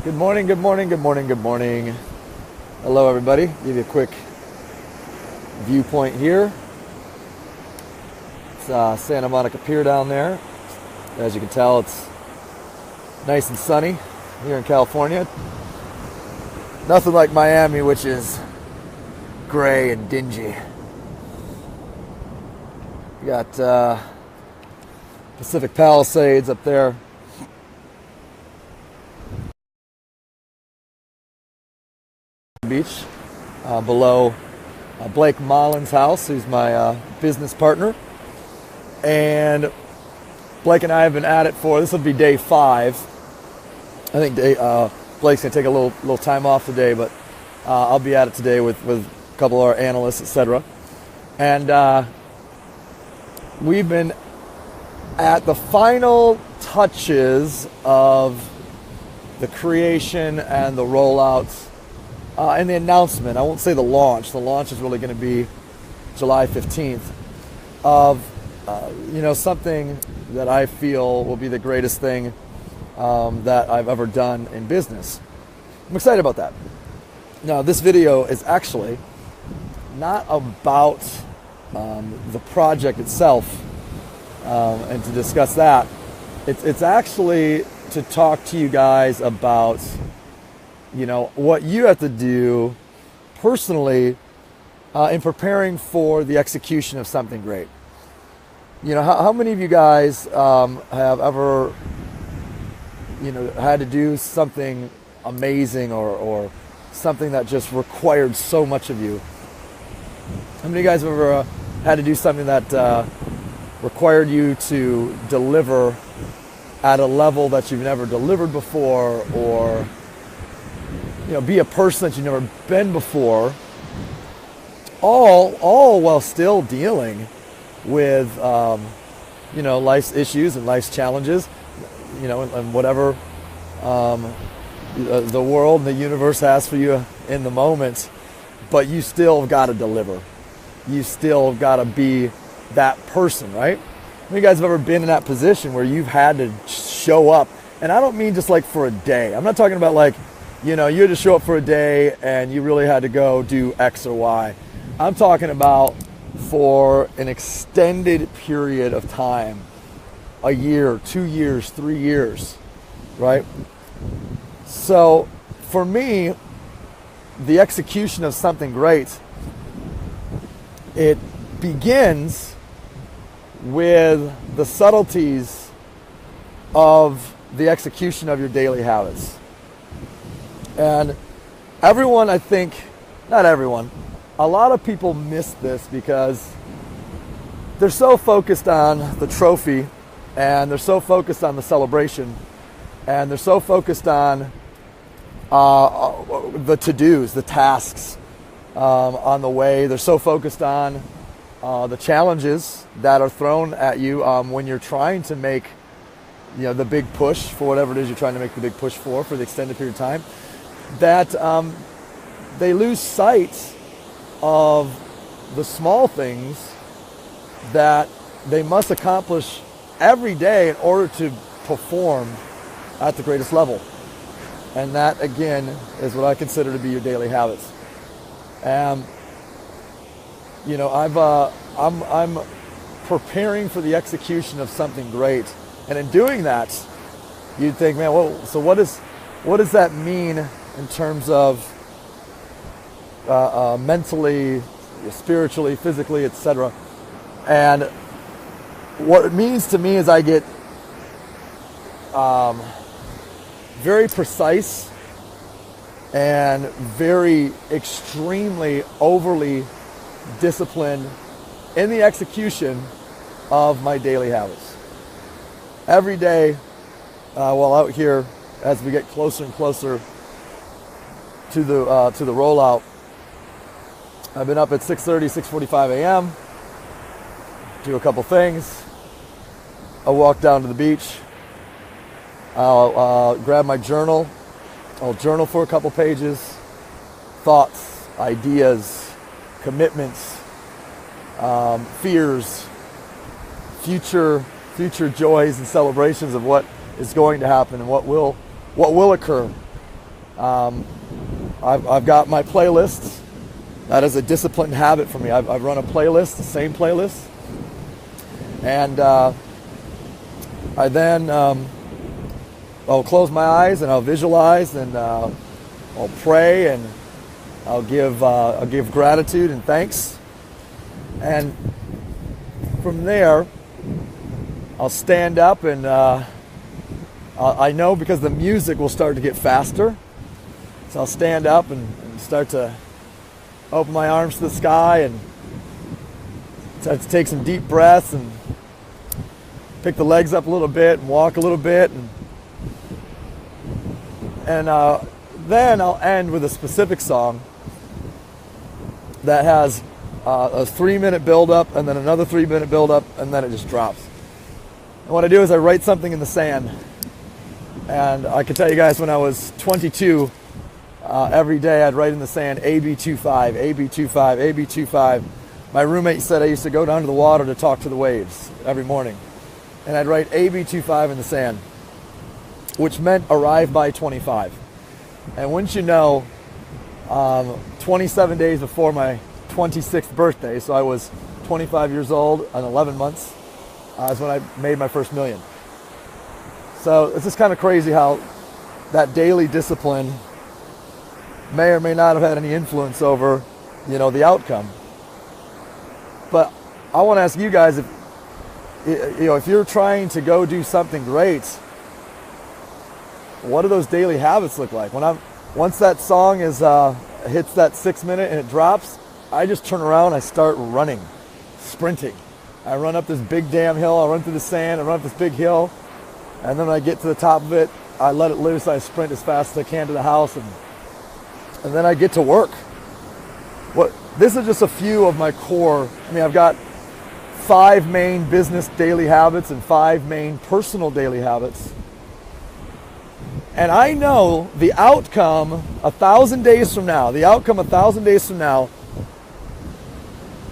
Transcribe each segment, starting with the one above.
Good morning, good morning, good morning, good morning. Hello, everybody. Give you a quick viewpoint here. It's Santa Monica Pier down there. As you can tell, it's nice and sunny here in California. Nothing like Miami, which is gray and dingy. You got Pacific Palisades up there. Beach below Blake Mullen's house, who's my business partner, and Blake and I have been at it for, this will be day 5. I think Blake's gonna take a little time off today, but I'll be at it today with a couple of our analysts, etc. And we've been at the final touches of the creation and the rollouts and the announcement. I won't say the launch. The launch is really going to be July 15th of something that I feel will be the greatest thing that I've ever done in business. I'm excited about that. Now, this video is actually not about the project itself and to discuss that. It's actually to talk to you guys about what you have to do personally in preparing for the execution of something great. How many of you guys have ever had to do something amazing or something that just required so much of you? How many of you guys have ever had to do something that required you to deliver at a level that you've never delivered before, or be a person that you've never been before, all while still dealing with life's issues and life's challenges, and whatever the world and the universe has for you in the moment. But you still got to deliver. You still got to be that person, right? How many of you guys have ever been in that position where you've had to show up? And I don't mean just like for a day. I'm not talking about like, you had to show up for a day and you really had to go do X or Y. I'm talking about for an extended period of time, a year, 2 years, 3 years, right? So for me, the execution of something great, it begins with the subtleties of the execution of your daily habits. And everyone, I think, not everyone, a lot of people miss this because they're so focused on the trophy, and they're so focused on the celebration, and they're so focused on the to-dos, the tasks on the way. They're so focused on the challenges that are thrown at you when you're trying to make the big push for whatever it is you're trying to make the big push for the extended period of time, that they lose sight of the small things that they must accomplish every day in order to perform at the greatest level. And that, again, is what I consider to be your daily habits. I'm preparing for the execution of something great, and in doing that, you'd think, man, well, so what does that mean in terms of mentally, spiritually, physically, etc.? And what it means to me is I get very precise and very extremely overly disciplined in the execution of my daily habits. Every day, while out here, as we get closer and closer to the rollout, I've been up at 6:30, 6:45 a.m. do a couple things. I'll walk down to the beach. I'll grab my journal. I'll journal for a couple pages. Thoughts, ideas, commitments, fears, future joys and celebrations of what is going to happen and what will occur I've got my playlists. That is a disciplined habit for me. I've run a playlist, the same playlist. And I then I'll close my eyes and I'll visualize and I'll pray and I'll give gratitude and thanks. And from there, I'll stand up and I know because the music will start to get faster. So I'll stand up and start to open my arms to the sky and start to take some deep breaths and pick the legs up a little bit and walk a little bit. And then I'll end with a specific song that has a 3-minute build-up and then another 3-minute build-up and then it just drops. And what I do is I write something in the sand. And I can tell you guys when I was 22, every day I'd write in the sand AB25, AB25, AB25. My roommate said I used to go down to the water to talk to the waves every morning. And I'd write AB25 in the sand, which meant arrive by 25. And wouldn't you know, 27 days before my 26th birthday, so I was 25 years old and 11 months, is when I made my first million. So it's just kind of crazy how that daily discipline may or may not have had any influence over, the outcome. But I want to ask you guys, if you're trying to go do something great, what do those daily habits look like? Once that song hits that 6-minute and it drops, I just turn around, I start running, sprinting. I run up this big damn hill, I run through the sand, I run up this big hill, and then when I get to the top of it, I let it loose, I sprint as fast as I can to the house, and then I get to work. This is just a few of my core. I've got 5 main business daily habits and 5 main personal daily habits. And I know the outcome 1,000 days from now,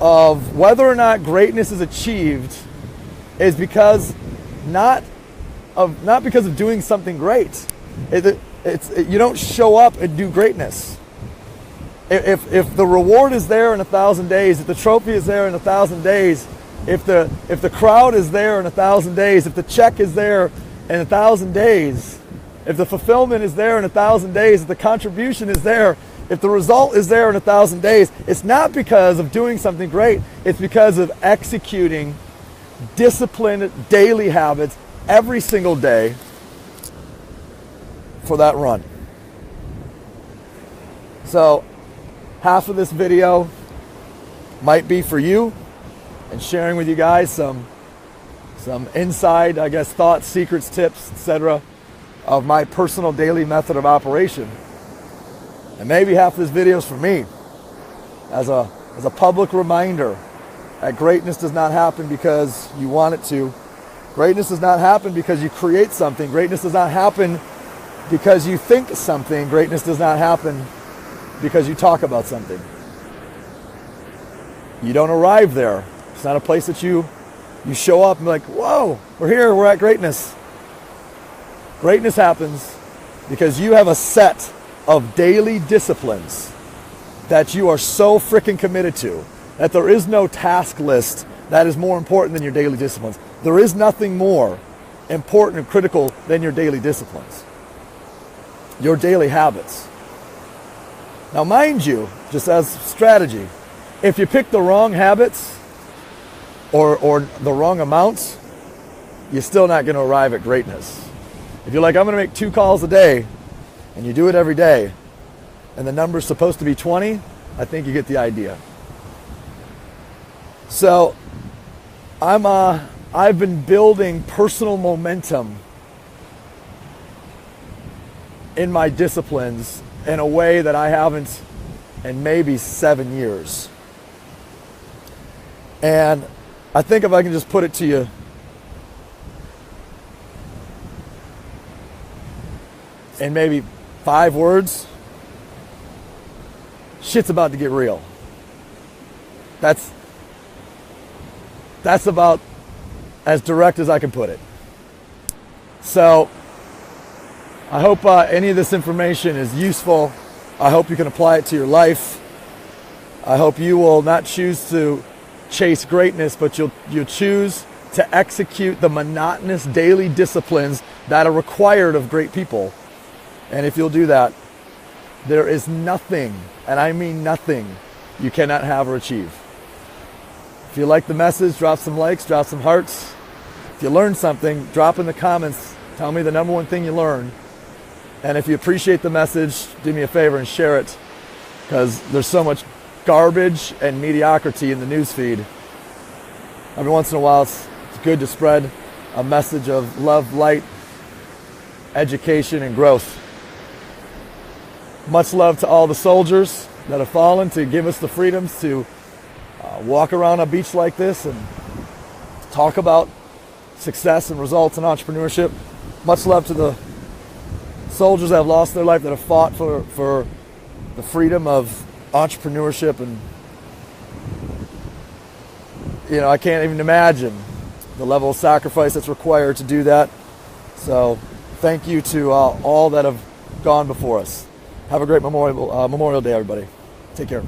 of whether or not greatness is achieved is because not because of doing something great. You don't show up and do greatness. If the reward is there in 1,000 days, if the trophy is there in 1,000 days, if the crowd is there in 1,000 days, if the check is there in 1,000 days, if the fulfillment is there in 1,000 days, if the contribution is there, if the result is there in 1,000 days, it's not because of doing something great. It's because of executing disciplined daily habits every single day for that run. So half of this video might be for you and sharing with you guys some inside, thoughts, secrets, tips, etc. of my personal daily method of operation. And maybe half of this video is for me as a public reminder that greatness does not happen because you want it to. Greatness does not happen because you create something. Greatness does not happen because you think something. Greatness does not happen because you talk about something. You don't arrive there. It's not a place that you show up and be like, whoa, we're here, we're at greatness. Greatness happens because you have a set of daily disciplines that you are so freaking committed to that there is no task list that is more important than your daily disciplines. There is nothing more important and critical than your daily disciplines, your daily habits. Now, mind you, just as strategy, if you pick the wrong habits or the wrong amounts, you're still not going to arrive at greatness. If you're like, I'm going to make 2 calls a day, and you do it every day, and the number's supposed to be 20, I think you get the idea. So I've been building personal momentum in my disciplines in a way that I haven't in maybe 7 years. And I think if I can just put it to you, in maybe 5 words, shit's about to get real. That's about as direct as I can put it. So I hope any of this information is useful. I hope you can apply it to your life. I hope you will not choose to chase greatness, but you'll choose to execute the monotonous daily disciplines that are required of great people. And if you'll do that, there is nothing, and I mean nothing, you cannot have or achieve. If you like the message, drop some likes, drop some hearts. If you learned something, drop in the comments. Tell me the number one thing you learned. And if you appreciate the message, do me a favor and share it, because there's so much garbage and mediocrity in the news feed. Every once in a while, it's good to spread a message of love, light, education, and growth. Much love to all the soldiers that have fallen to give us the freedoms to walk around a beach like this and talk about success and results in entrepreneurship. Much love to the soldiers that have lost their life, that have fought for the freedom of entrepreneurship. And I can't even imagine the level of sacrifice that's required to do that. So thank you to all that have gone before us. Have a great Memorial Day, everybody. Take care.